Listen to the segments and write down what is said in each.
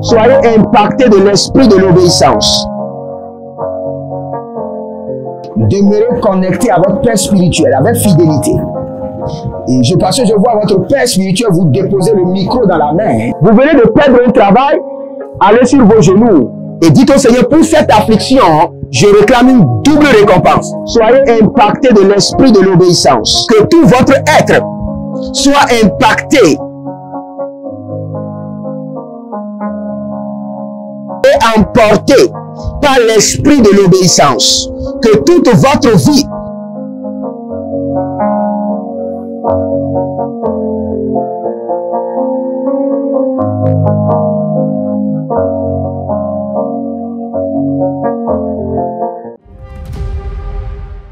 Soyez impactés de l'esprit de l'obéissance. Demeurez connectés à votre Père spirituel avec fidélité. Et parce que je vois votre Père spirituel vous déposer le micro dans la main. Vous venez de perdre un travail, allez sur vos genoux et dites au Seigneur, pour cette affliction, je réclame une double récompense. Soyez impactés de l'esprit de l'obéissance. Que tout votre être soit impacté et emporté par l'esprit de l'obéissance. Que toute votre vie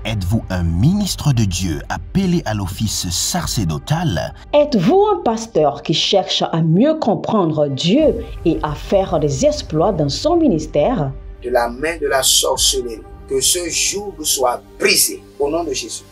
Êtes-vous un ministre de Dieu appelé à l'office sacerdotal? Êtes-vous un pasteur qui cherche à mieux comprendre Dieu et à faire des exploits dans son ministère? De la main de la sorcellerie, que ce joug soit brisé au nom de Jésus.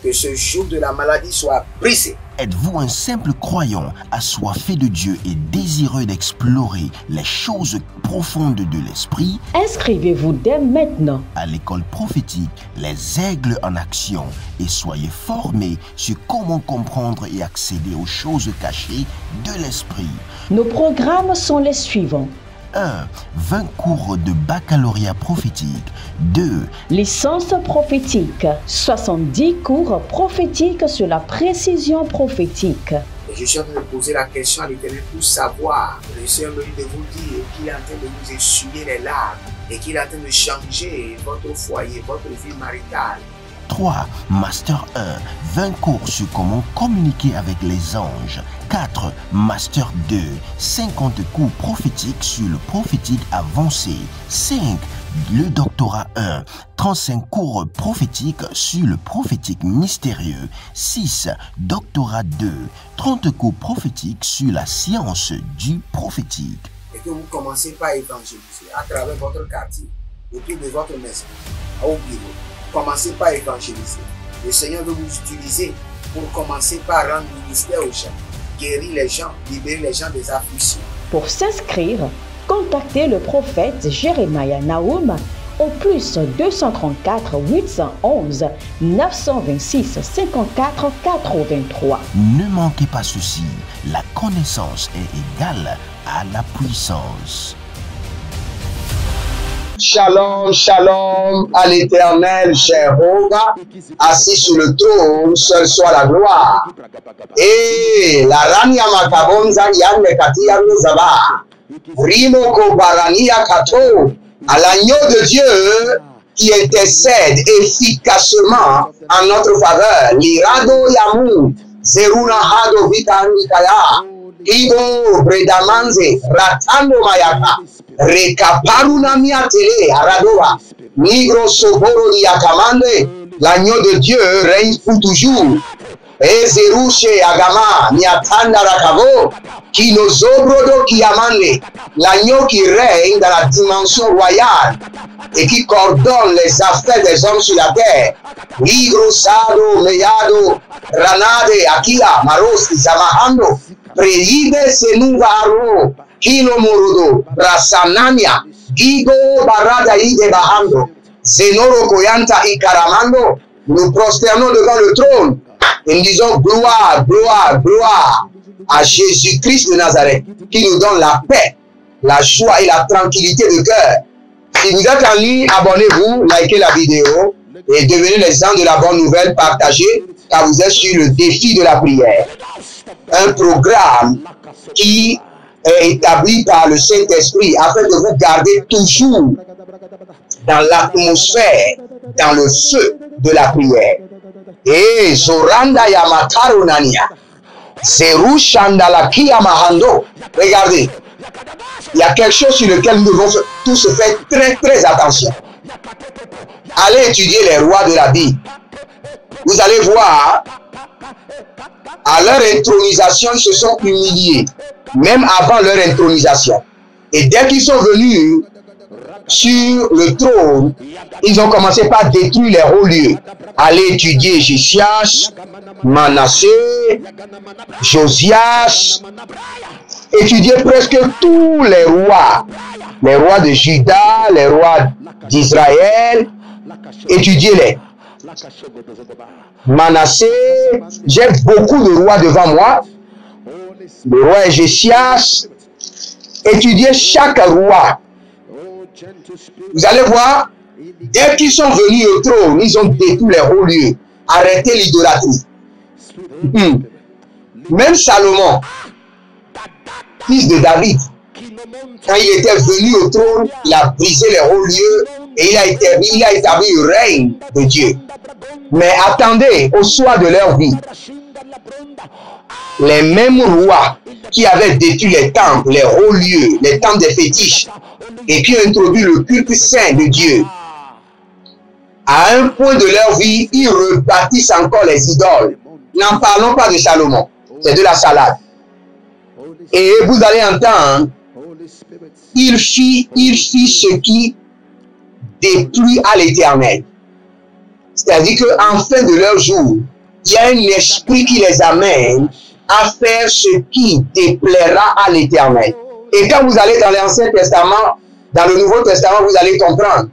Que ce joug de la maladie soit brisé. Êtes-vous un simple croyant assoiffé de Dieu et désireux d'explorer les choses profondes de l'esprit? Inscrivez-vous dès maintenant à l'école prophétique Les Aigles en Action et soyez formés sur comment comprendre et accéder aux choses cachées de l'esprit. Nos programmes sont les suivants. 1. 20 cours de baccalauréat prophétique. 2. Licence prophétique. 70 cours prophétiques sur la précision prophétique. Et je suis en train de poser la question à l'Éternel pour savoir. Le Seigneur me dit de vous dire qu'il est en train de vous essuyer les larmes et qu'il est en train de changer votre foyer, votre vie maritale. 3. Master 1. 20 cours sur comment communiquer avec les anges. 4. Master 2. 50 cours prophétiques sur le prophétique avancé. 5. Le doctorat 1. 35 cours prophétiques sur le prophétique mystérieux. 6. Doctorat 2. 30 cours prophétiques sur la science du prophétique. Et que vous commencez par évangéliser à travers votre quartier, autour de votre maison, au bureau. Commencez par évangéliser. Le Seigneur veut vous utiliser pour commencer par rendre ministère aux gens, guérir les gens, libérer les gens des afflictions. Pour s'inscrire, contactez le prophète Jérémie Naoum au plus 234 811 926 54 83. Ne manquez pas ceci, la connaissance est égale à la puissance. Shalom, shalom à l'Éternel, Jéhovah, assis sur le trône, seul soit la gloire. Et la rania makabonza yanne katia zaba, rimo kobarania kato, à l'agneau de Dieu qui intercède efficacement en notre faveur. Lirado yamu, zeruna hado vitanikaya, ibo bredamanze, ratando mayaka. Rekaparuna miatele aradoa nigro soboro yakamande, l'agneau de Dieu règne pour toujours. Ezerushe agama miatanda rakavo kinozobrodo kiamande, l'agneau qui règne dans la dimension royale et qui coordonne les affaires des hommes sur la terre. Nigro sado meyado ranade akila maros zamahando preyide senungaro Kilo Murudo, Rasanania, Gigo Barada Ide Bahando, Zenoro Koyanta Ikaramando, nous prosternons devant le trône et nous disons gloire, gloire, gloire à Jésus-Christ de Nazareth qui nous donne la paix, la joie et la tranquillité de cœur. Si vous êtes en ligne, abonnez-vous, likez la vidéo et devenez les gens de la bonne nouvelle, partagez car vous êtes sur le défi de la prière. Un programme qui est établi par le Saint-Esprit afin de vous garder toujours dans l'atmosphère, dans le feu de la prière. Et Zoranda Yamakarunania, Zerushandalakia Mahando. Regardez, il y a quelque chose sur lequel nous devons tous faire très attention. Allez étudier les rois de la Bible. Vous allez voir, à leur intronisation, ils se sont humiliés. Même avant leur intronisation. Et dès qu'ils sont venus sur le trône, ils ont commencé par détruire les hauts lieux. Aller étudier Josias, Manassé, Josias, étudier presque tous les rois de Juda, les rois d'Israël, étudiez-les. Manassé, j'ai beaucoup de rois devant moi. Le roi Josias, étudiez chaque roi. Vous allez voir, dès qu'ils sont venus au trône, ils ont détruit les hauts lieux, arrêté l'idolâtrie. Même Salomon, fils de David, quand il était venu au trône, il a brisé les hauts lieux et il a établi le règne de Dieu. Mais attendez, au soir de leur vie, les mêmes rois qui avaient détruit les temples, les hauts lieux, les temples des fétiches, et qui ont introduit le culte saint de Dieu, à un point de leur vie, ils rebâtissent encore les idoles. N'en parlons pas de Salomon, c'est de la salade. Et vous allez entendre, il fit ce qui déplut à l'Éternel. C'est-à-dire qu'en fin de leur jour, il y a un esprit qui les amène à faire ce qui déplaira à l'Éternel. Et quand vous allez dans l'Ancien Testament, dans le Nouveau Testament, vous allez comprendre.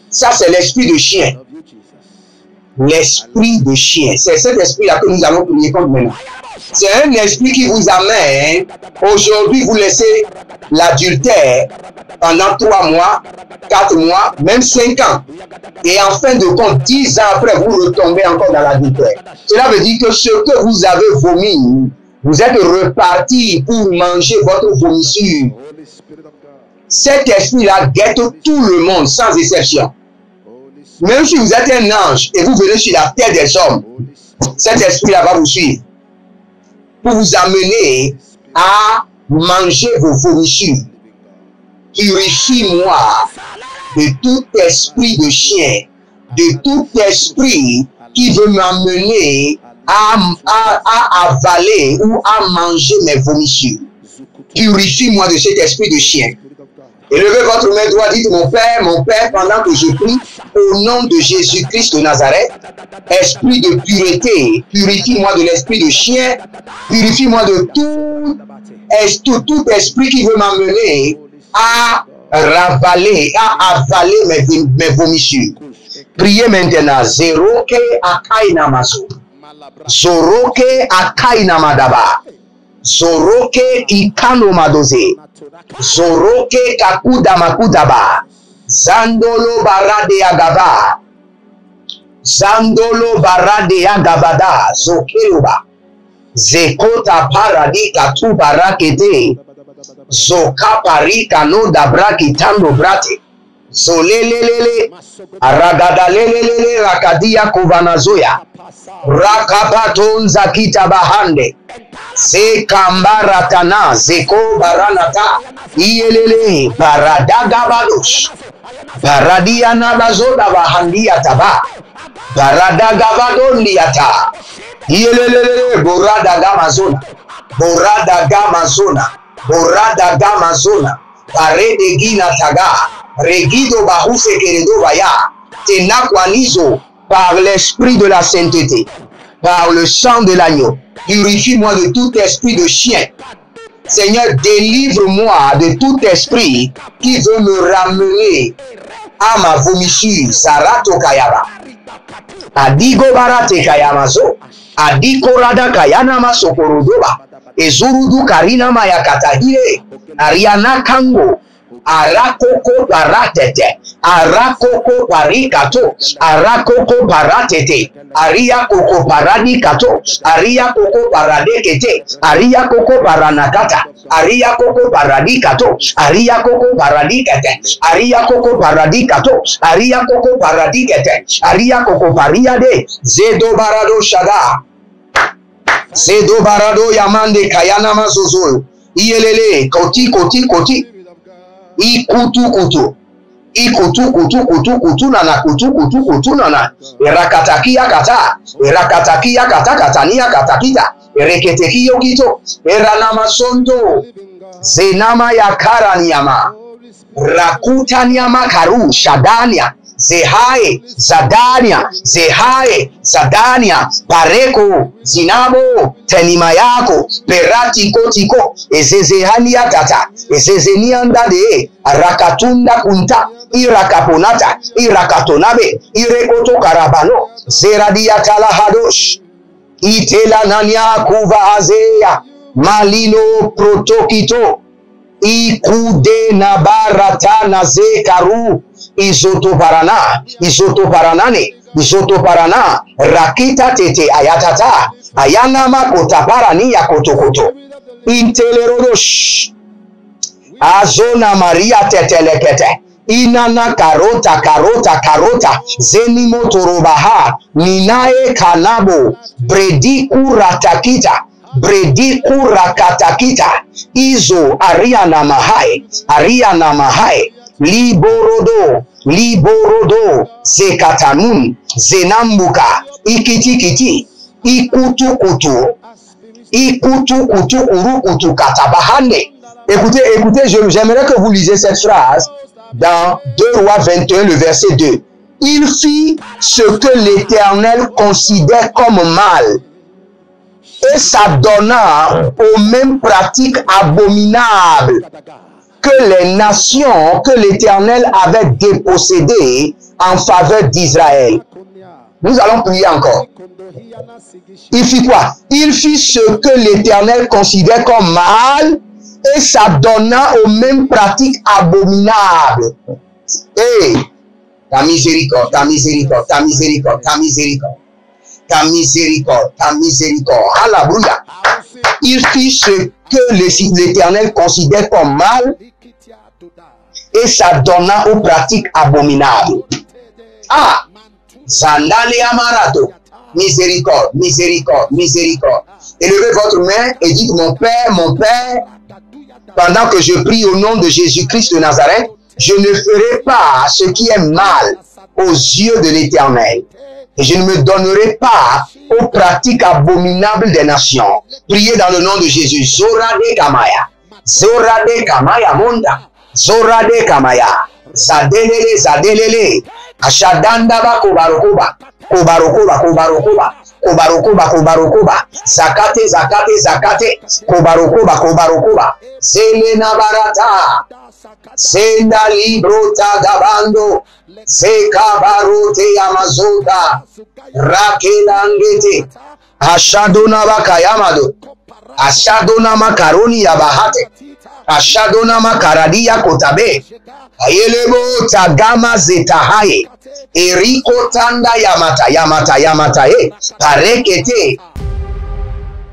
Ça, c'est l'esprit de chien. L'esprit de chien. C'est cet esprit-là que nous allons prier contre maintenant. C'est un esprit qui vous amène. Aujourd'hui, vous laissez l'adultère pendant 3 mois, 4 mois, même 5 ans. Et en fin de compte, 10 ans après, vous retombez encore dans l'adultère. Cela veut dire que ce que vous avez vomi, vous êtes reparti pour manger votre vomissure. Cet esprit-là guette tout le monde, sans exception. Même si vous êtes un ange et vous venez sur la terre des hommes, cet esprit-là va vous suivre pour vous amener à manger vos vomissures. Purifie-moi de tout esprit de chien, de tout esprit qui veut m'amener à avaler ou à manger mes vomissures. Purifie-moi de cet esprit de chien. Élevez votre main droite, dites mon Père, pendant que je prie, au nom de Jésus-Christ de Nazareth, esprit de pureté, purifie-moi de l'esprit de chien, purifie-moi de tout esprit qui veut m'amener à ravaler, à avaler mes vomissures. Priez maintenant. Zeroke akaina maso. Zoroke akaina madaba. Zoroke ikano madoze. Zoroke kakuda makudaba. Zandolo barade agaba. Zandolo barade agabada. Zokeluba. Zekota paradi katu barakete. Zoka parika no dabra kitando brate. Zolelelele. Aragadalelelele rakadia kovanazoya. Rakapaton zakita bahande. Zekambaratana zeko baranata. Iyelele baradaga badosh. Baradiana bazoda bahandia taba. Baradaga badondiata. Iyelele boradaga mazona. Boradaga mazona. Boradaga mazona. Parede gina taga. Regido bahuse keredo baya. Tenakwanizo. Par l'esprit de la sainteté, par le sang de l'agneau, purifie-moi de tout esprit de chien. Seigneur, délivre-moi de tout esprit qui veut me ramener à ma vomissure. Sarato kayaba. Adigo barate kayamazo. Adiko rada kayana masokorodoba. Ezurudu karina mayakatahire. Ariana kango. Arakoko paratete, arakoko parikato, arakoko paratete, aria koko paradikato, aria koko paradekete, aria koko paranakata, aria koko paradikato, aria koko paradikete, aria koko paradikato, aria koko paradikete, aria koko pariade, zedo barado shada, zedo barado yamande kayana mazozo, iyelele, koti. Ikutu nana. Erakatakia kata katania katakita. Ereketekio kito. Eranama sonto. Zenama ya karaniama. Rakutania makaru shadania. Zehae, Zadania, Zehae, Zadania, Pareko, Zinabo, Tenimayako, Peratiko Tiko, Ezezehania Tata, Ezezenianda de, Rakatunda Kunta, Irakaponata, Irakatonabe, Irekoto Karabano, Zeradia Talahadosh, Itela Nania Kuva Azea, Malino Protokito, Ikude Nabarata Naze Karu, Isotoparana, Isotoparanane, Isotoparana, Rakita Tete Ayatata, Ayanama Kotaparani Yakotokoto, Intelerodosh, Azona Maria Tetelekete, Inana Karota, Karota, Karota, Zenimotorobaha, Ninae Kanabo, Brediku Ratakita, Brediku Rakatakita, Izo Ariana Mahai, Liborodo, Zekatamun, Zenambuka, Ikitikiti, Ikutukutu, Urukutu Katabahane. Écoutez, j'aimerais que vous lisiez cette phrase dans 2 Rois 21, le verset 2. Il fit ce que l'Éternel considère comme mal et s'adonna aux mêmes pratiques abominables que les nations que l'Éternel avait dépossédées en faveur d'Israël. Nous allons prier encore. Il fit quoi? Il fit ce que l'Éternel considère comme mal et s'adonna aux mêmes pratiques abominables. Et ta miséricorde, ta miséricorde, ta miséricorde, ta miséricorde, ta miséricorde, ta miséricorde. Alléluia. Il fit ce que l'Éternel considère comme mal et s'adonna aux pratiques abominables. Ah, Zandale Amarato, miséricorde, miséricorde, miséricorde. Élevez votre main et dites, mon Père, pendant que je prie au nom de Jésus-Christ de Nazareth, je ne ferai pas ce qui est mal aux yeux de l'Éternel. Et je ne me donnerai pas aux pratiques abominables des nations. Priez dans le nom de Jésus. Zorade Kamaya Monda, Zorade Kamaya, Zadelele, Ashadandaba Kobarokoba, Zakate, Kobarokoba, Selena Barata, Senda Librota Gabando, Sekabarote Yamazota, Rakelangete, Ashadona Bakayamado, Ashadona Makaroni Yabahate, Ashadona Makaradia Kotabe, Ayelebo Tagama Zetahaye, Eriko Tanda Yamata, Parekete.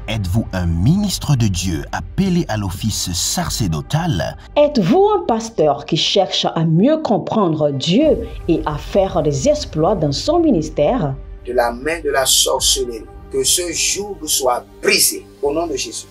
Êtes-vous un ministre de Dieu appelé à l'office sacerdotal? Êtes-vous un pasteur qui cherche à mieux comprendre Dieu et à faire des exploits dans son ministère? De la main de la sorcellerie, que ce joug soit brisé au nom de Jésus.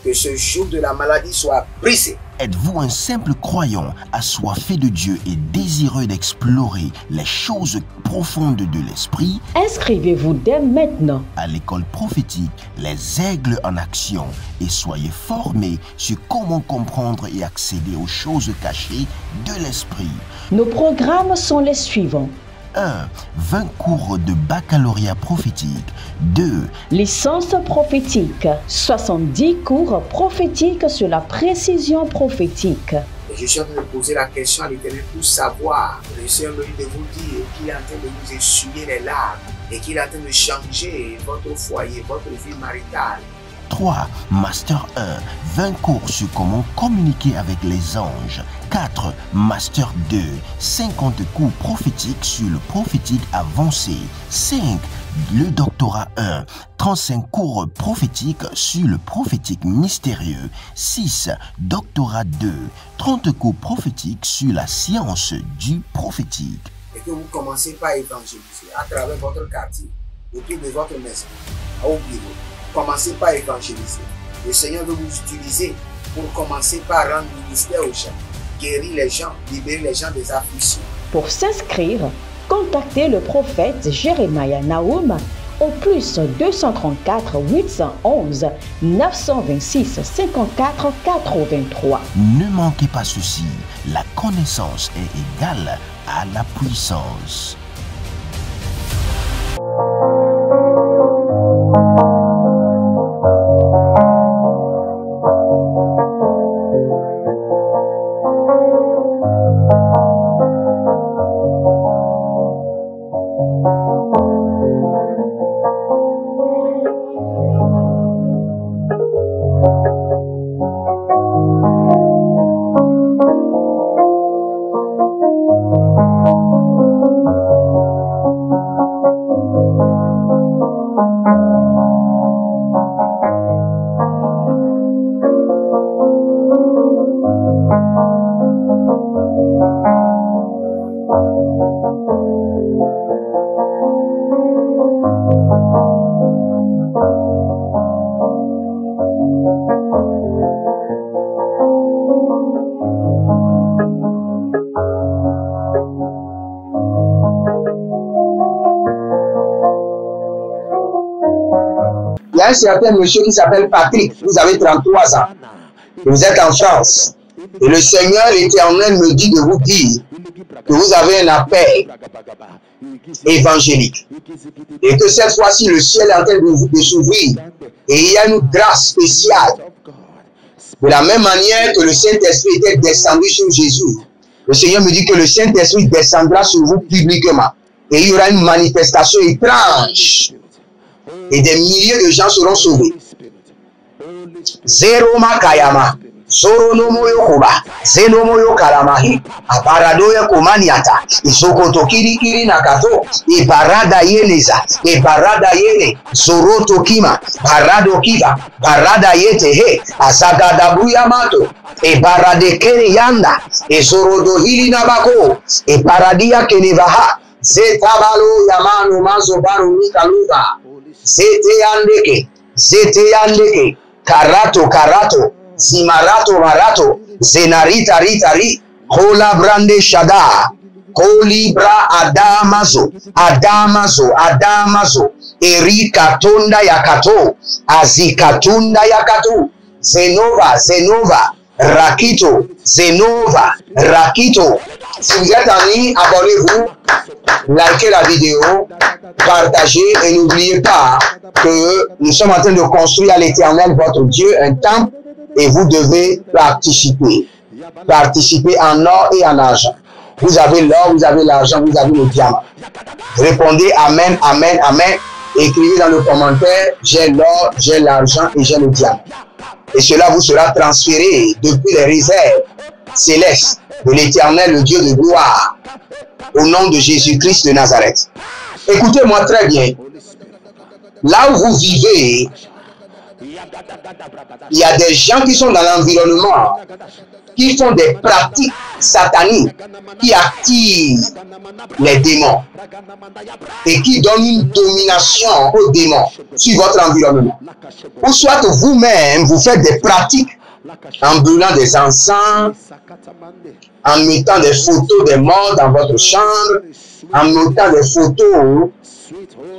Que ce joug de la maladie soit brisé. Êtes-vous un simple croyant assoiffé de Dieu et désireux d'explorer les choses profondes de l'esprit? Inscrivez-vous dès maintenant à l'école prophétique Les Aigles en Action et soyez formés sur comment comprendre et accéder aux choses cachées de l'esprit. Nos programmes sont les suivants. 1. 20 cours de baccalauréat prophétique. 2. Licence prophétique. 70 cours prophétiques sur la précision prophétique. Et je suis en train de poser la question à l'Éternel pour savoir. Le Seigneur me dit de vous dire qu'il est en train de vous essuyer les larmes et qu'il est en train de changer votre foyer, votre vie maritale. 3. Master 1. 20 cours sur comment communiquer avec les anges. 4. Master 2. 50 cours prophétiques sur le prophétique avancé. 5. Le doctorat 1. 35 cours prophétiques sur le prophétique mystérieux. 6. Doctorat 2. 30 cours prophétiques sur la science du prophétique. Et que vous commencez par évangéliser à travers votre quartier, autour de votre maison, au bureau. Commencez par évangéliser. Le Seigneur veut vous utiliser pour commencer par rendre ministère aux gens, guérir les gens, libérer les gens des afflictions. Pour s'inscrire, contactez le prophète Jérémia Naoum au +234 811 926 54 83. Ne manquez pas ceci, la connaissance est égale à la puissance. Il y a un certain monsieur qui s'appelle Patrick, vous avez 33 ans, et vous êtes en France. Et le Seigneur l'Éternel me dit de vous dire que vous avez un appel évangélique. Et que cette fois-ci, le ciel est en train de s'ouvrir. Et il y a une grâce spéciale. De la même manière que le Saint-Esprit était descendu sur Jésus, le Seigneur me dit que le Saint-Esprit descendra sur vous publiquement. Et il y aura une manifestation étrange. Et des milliers de gens seront sauvés. Zero makayama. Soronomo yokoba. Zenomo yokalamahi. Abaradoya komaniata. Isokoto kirikiri nakato. Ibarada yeleza. Ibarada yele. Zoroto kima. Barado kiva. Barada yete he. Azagadabu yamato. Ibarade kene yanda. Izorodo hili nabako. Ibaradia kenevaha. Zetabalo yamano mazobaru mikaluva. Zete yandeke, karato, zimarato, marato, zenarita, ritari, kola brande shada, kolibra adamazo, erikatunda yakato, azikatunda yakato, zenova, rakito, rakito. Si vous êtes amis, abonnez-vous, likez la vidéo, partagez et n'oubliez pas que nous sommes en train de construire à l'Éternel, votre Dieu, un temple et vous devez participer. Participer en or et en argent. Vous avez l'or, vous avez l'argent, vous avez le diamant. Répondez Amen, Amen, Amen. Écrivez dans le commentaire, j'ai l'or, j'ai l'argent et j'ai le diamant. Et cela vous sera transféré depuis les réserves célestes de l'Éternel, le Dieu de gloire, au nom de Jésus-Christ de Nazareth. Écoutez-moi très bien. Là où vous vivez, il y a des gens qui sont dans l'environnement, qui font des pratiques sataniques, qui activent les démons et qui donnent une domination aux démons sur votre environnement. Ou soit vous-même, vous faites des pratiques en brûlant des encens, en mettant des photos des morts dans votre chambre, en mettant des photos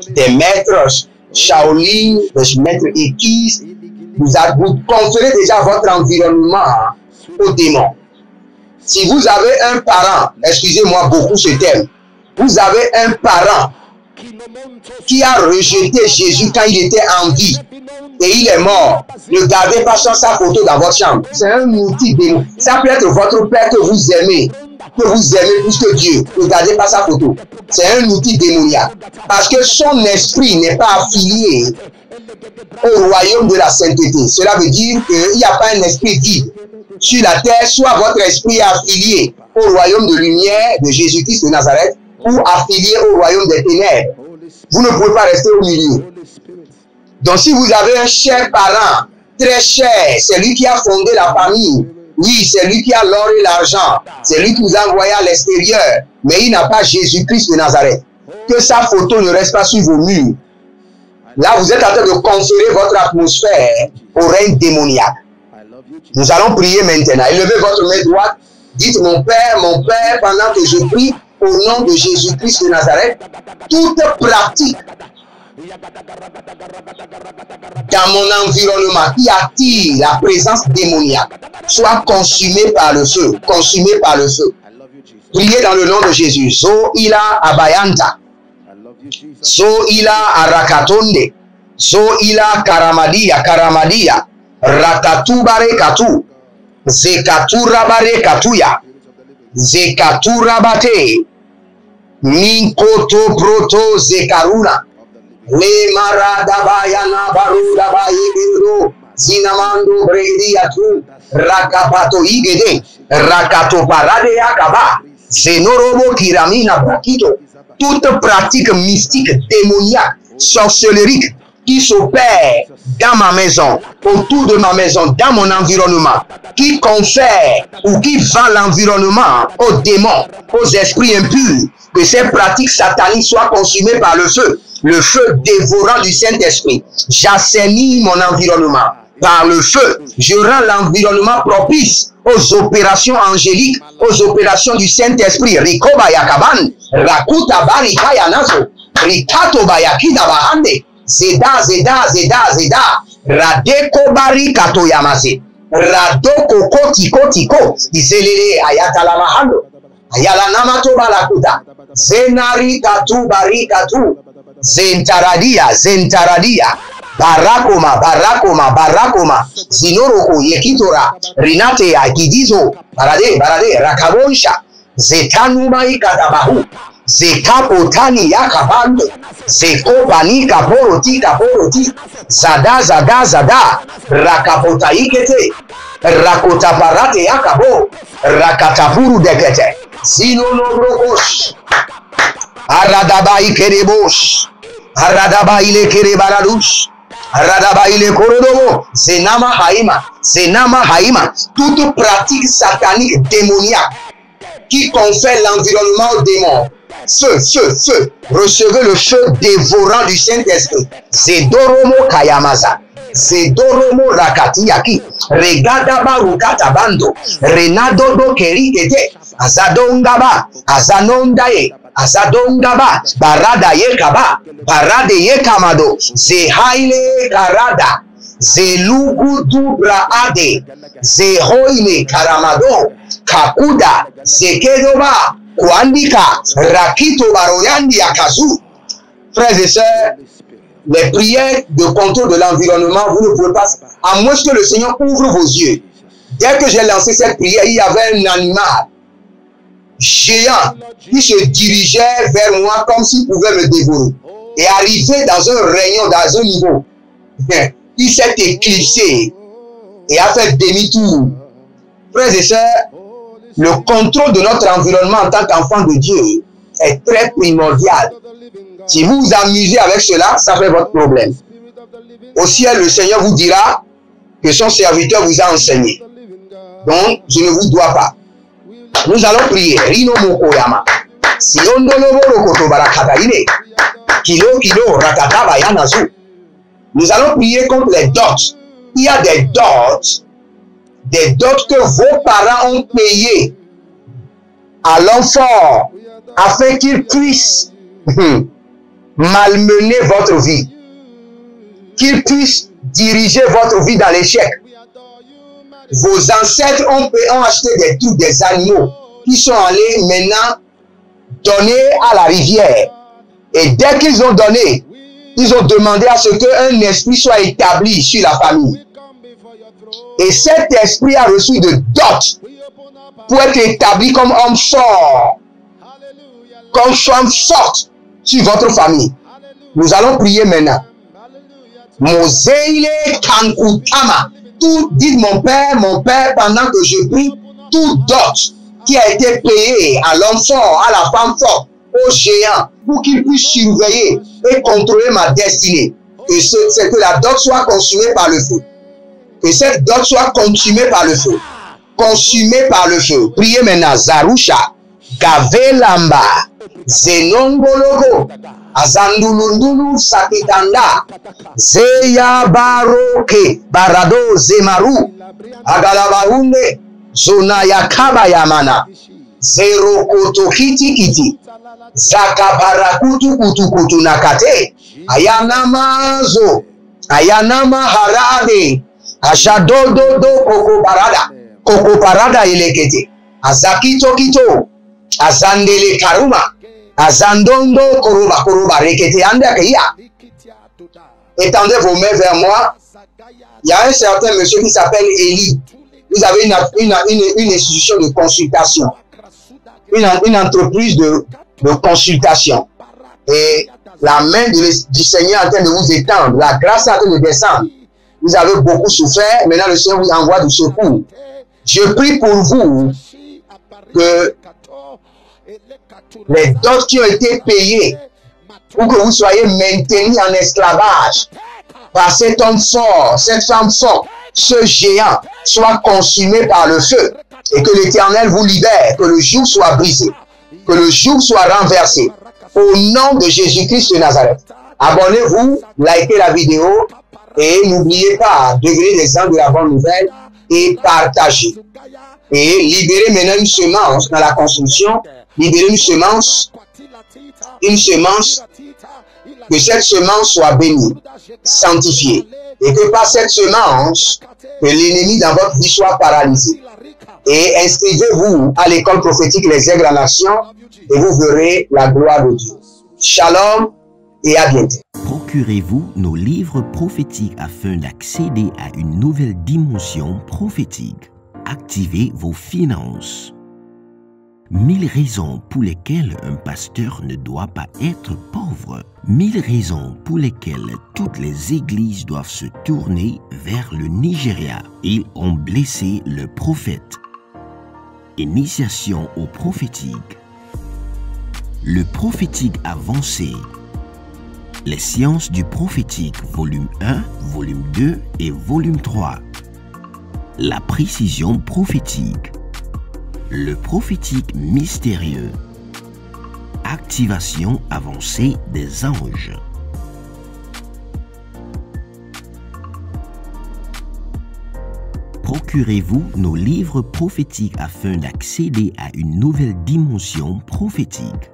des maîtres Shaolin, des maîtres X, vous conférez déjà votre environnement aux démons. Si vous avez un parent, excusez-moi beaucoup ce terme, vous avez un parent qui a rejeté Jésus quand il était en vie et il est mort, ne gardez pas sa photo dans votre chambre. C'est un outil démon. Ça peut être votre père que vous aimez plus que Dieu. Ne gardez pas sa photo. C'est un outil démoniaque. Parce que son esprit n'est pas affilié au royaume de la sainteté. Cela veut dire qu'il n'y a pas un esprit vide sur la terre, soit votre esprit est affilié au royaume de lumière de Jésus-Christ de Nazareth ou affilié au royaume des ténèbres. Vous ne pouvez pas rester au milieu. Donc si vous avez un cher parent, très cher, c'est lui qui a fondé la famille. Oui, c'est lui qui a l'or et l'argent. C'est lui qui vous a envoyé à l'extérieur. Mais il n'a pas Jésus-Christ de Nazareth. Que sa photo ne reste pas sur vos murs. Là, vous êtes en train de conférer votre atmosphère au règne démoniaque. Nous allons prier maintenant. Élevez votre main droite. Dites mon Père, pendant que je prie au nom de Jésus-Christ de Nazareth, toute pratique dans mon environnement qui attire la présence démoniaque soit consumé par le feu, consumé par le feu. Priez dans le nom de Jésus. Zo ila abayanta. Zo ila arakatonde. Zo ila karamadia, karamadia. Rakatu bare katu. Zekatu rabare katuya. Zekatu rabate. Minkoto proto zekaruna. Le marada bayana baruda bayibiru. Zinamando brediatu. Rakapato igede. Rakato parade yakaba. Zenorobo kiramina brakito. Toute pratique mystique, démoniaque, sorcellerique qui s'opère dans ma maison, autour de ma maison, dans mon environnement, qui confère ou qui vend l'environnement aux démons, aux esprits impurs, que ces pratiques sataniques soient consumées par le feu dévorant du Saint-Esprit. J'assainis mon environnement par le feu. Je rends l'environnement propice aux opérations angéliques, aux opérations du Saint-Esprit. Rikoba yakaban, rakuta barika yanazo, rikato bayakida bahande, zeda, zeda, zeda, zeda, radeko barika to yamase, radoko kotiko tiko, izelele ayatala mahando, ayala namato balakuta, zenari katu barika tu, zentaradia, zentaradia, barakoma, barakoma, barakoma, zinoroko, yekitora, rinate, akidizo, barade, barade, rakabonsha, zetanuma ikatabahu, zekapotani yakabando, zekopani kaporoti, kaporoti, zada, zada, zada, rakapota ikete, rakota parate yakabo, rakatapuru dekete, zinonobrokos, aradaba ikerebosh, aradaba ile kerebaradush, aradaba ile korodobo, zenama haima, zenama haima, toute pratique satanique démoniaque qui confère l'environnement aux démons. Feu, feu, feu, recevez le feu dévorant du Saint-Esprit. Zedoromo kayamaza, Zedoromo rakatiyaki, regadaba rukatabando, renado do kerikete, azadongaba, azanondaye, azadongaba, barada yekaba, barade yekamado, zehaile karada, zelugu dubraade, zehoile karamado, kakuda, zekedoba, kuandika, rakito baroyandi akazu. Frères et sœurs, les prières de contrôle de l'environnement, vous ne pouvez pas, à moins que le Seigneur ouvre vos yeux. Dès que j'ai lancé cette prière, il y avait un animal géant qui se dirigeait vers moi comme s'il pouvait me dévorer. Et arrivé dans un rayon, dans un niveau, il s'est éclipsé et a fait demi-tour. Frères et sœurs, le contrôle de notre environnement en tant qu'enfant de Dieu est très primordial. Si vous vous amusez avec cela, ça fait votre problème. Au ciel, le Seigneur vous dira que son serviteur vous a enseigné. Donc, je ne vous dois pas. Nous allons prier. Rino Mokoyama. Kilo, kilo, rakataba yanazu. Nous allons prier contre les dots. Il y a des dots que vos parents ont payés à l'enfant afin qu'ils puissent malmener votre vie, qu'ils puissent diriger votre vie dans l'échec. Vos ancêtres ont acheté des trucs, des animaux qui sont allés maintenant donner à la rivière. Et dès qu'ils ont donné, ils ont demandé à ce qu'un esprit soit établi sur la famille. Et cet esprit a reçu de dot pour être établi comme homme fort, comme femme forte sur votre famille. Nous allons prier maintenant. Moseile kankutama. Tout, dites mon père, pendant que je prie, tout dot qui a été payé à l'homme fort, à la femme forte, au géant, pour qu'il puisse surveiller et contrôler ma destinée. Que la dot soit consumée par le feu. Que cette dot soit consumée par le feu. Consumée par le feu. Priez maintenant. Zarusha, Gavelamba, Zenongologo, Azandulundulu Sakitanda, Zeya Baroke, Barado Zemaru, Agalabaunde, Zonaya Kabayamana, Zero Koto Kiti Kiti, Zakabarakutu Kutu Kutu Nakate, Ayanamazo, Ayanama Harade, Ajadodo Koko Parada Elekete, Azakito Kito, Azandele Karuma, Azandondo Koroba Rekete Andakia. Étendez vos mains vers moi. Il y a un certain monsieur qui s'appelle Élie. Vous avez une institution de consultation, une entreprise de consultation. Et la main du Seigneur est en train de vous étendre. La grâce est en train de descendre. Vous avez beaucoup souffert. Maintenant, le Seigneur vous envoie du secours. Je prie pour vous que les dots qui ont été payés pour que vous soyez maintenus en esclavage par cet homme fort, cette femme forte, ce géant soit consumé par le feu et que l'Éternel vous libère, que le joug soit brisé, que le joug soit renversé. Au nom de Jésus-Christ de Nazareth. Abonnez-vous, likez la vidéo et n'oubliez pas, devenez des gens de la bonne nouvelle et partagez. Et libérez maintenant une semence dans la construction, libérez une semence, que cette semence soit bénie, sanctifiée, et que par cette semence, que l'ennemi dans votre vie soit paralysé. Et inscrivez-vous à l'école prophétique Les Aigles en Action et vous verrez la gloire de Dieu. Shalom et à bientôt. Procurez-vous nos livres prophétiques afin d'accéder à une nouvelle dimension prophétique. Activez vos finances. 1000 raisons pour lesquelles un pasteur ne doit pas être pauvre. 1000 raisons pour lesquelles toutes les églises doivent se tourner vers le Nigeria. Ils ont blessé le prophète. Initiation au prophétique. Le prophétique avancé. Les sciences du prophétique, volume 1, volume 2 et volume 3. La précision prophétique. Le prophétique mystérieux. Activation avancée des anges. Procurez-vous nos livres prophétiques afin d'accéder à une nouvelle dimension prophétique.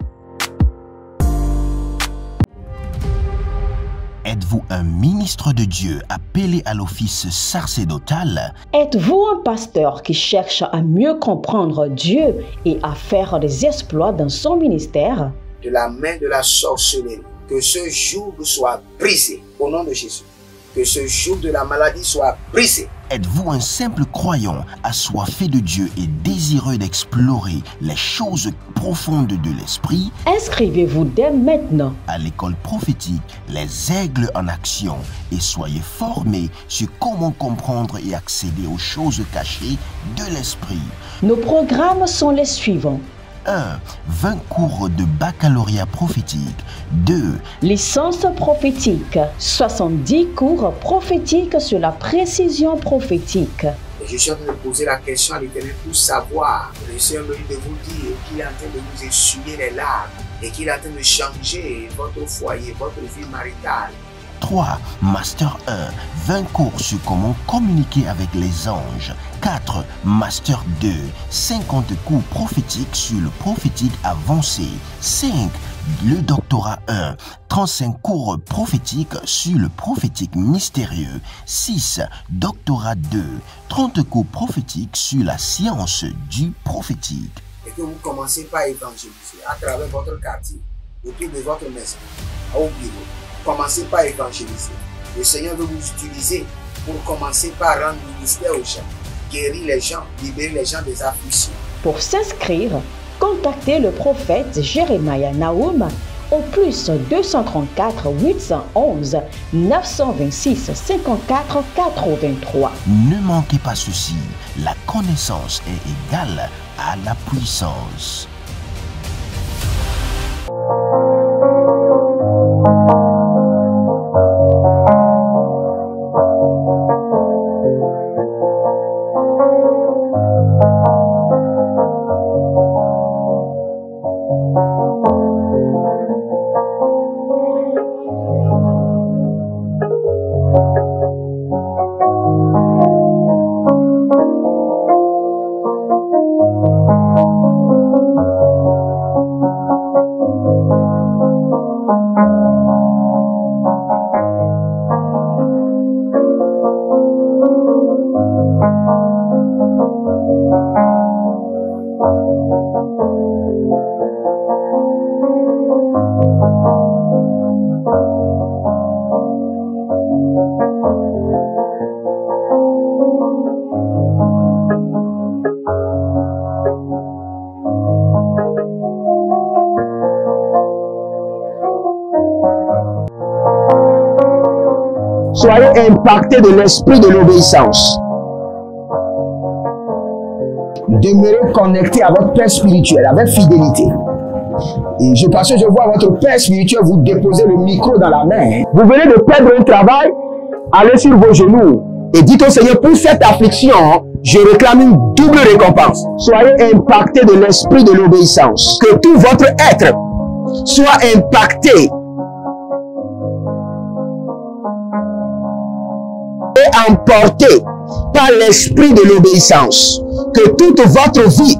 Êtes-vous un ministre de Dieu appelé à l'office sacerdotal? Êtes-vous un pasteur qui cherche à mieux comprendre Dieu et à faire des exploits dans son ministère? De la main de la sorcellerie, que ce joug soit brisé au nom de Jésus. Que ce joug de la maladie soit brisé. Êtes-vous un simple croyant assoiffé de Dieu et désireux d'explorer les choses profondes de l'esprit? Inscrivez-vous dès maintenant À l'école prophétique Les Aigles en Action et soyez formés sur comment comprendre et accéder aux choses cachées de l'esprit. Nos programmes sont les suivants. 1. 20 cours de baccalauréat prophétique. 2. Licence prophétique. 70 cours prophétiques sur la précision prophétique. Je suis en train de poser la question à l'Éternel pour savoir. Le Seigneur me dit de vous dire qu'il est en train de vous essuyer les larmes et qu'il est en train de changer votre foyer, votre vie maritale. 3. Master 1. 20 cours sur comment communiquer avec les anges. 4. Master 2. 50 cours prophétiques sur le prophétique avancé. 5. Le doctorat 1. 35 cours prophétiques sur le prophétique mystérieux. 6. Doctorat 2. 30 cours prophétiques sur la science du prophétique. Et que vous commencez par évangéliser à travers votre quartier, autour de votre maison, au bureau. Commencez par évangéliser. Le Seigneur veut vous utiliser pour commencer par rendre ministère aux gens, guérir les gens, libérer les gens des afflictions. Pour s'inscrire, contactez le prophète Jérémia Naoum au plus 234 811 926 54 83. Ne manquez pas ceci, la connaissance est égale à la puissance. Soyez impactés de l'esprit de l'obéissance. Demeurez connectés à votre Père spirituel avec fidélité. Et parce que je vois votre Père spirituel vous déposer le micro dans la main. Vous venez de perdre un travail, allez sur vos genoux et dites au Seigneur, pour cette affliction, je réclame une double récompense. Soyez impactés de l'esprit de l'obéissance. Que tout votre être soit impacté et emporté par l'esprit de l'obéissance. Que toute votre vie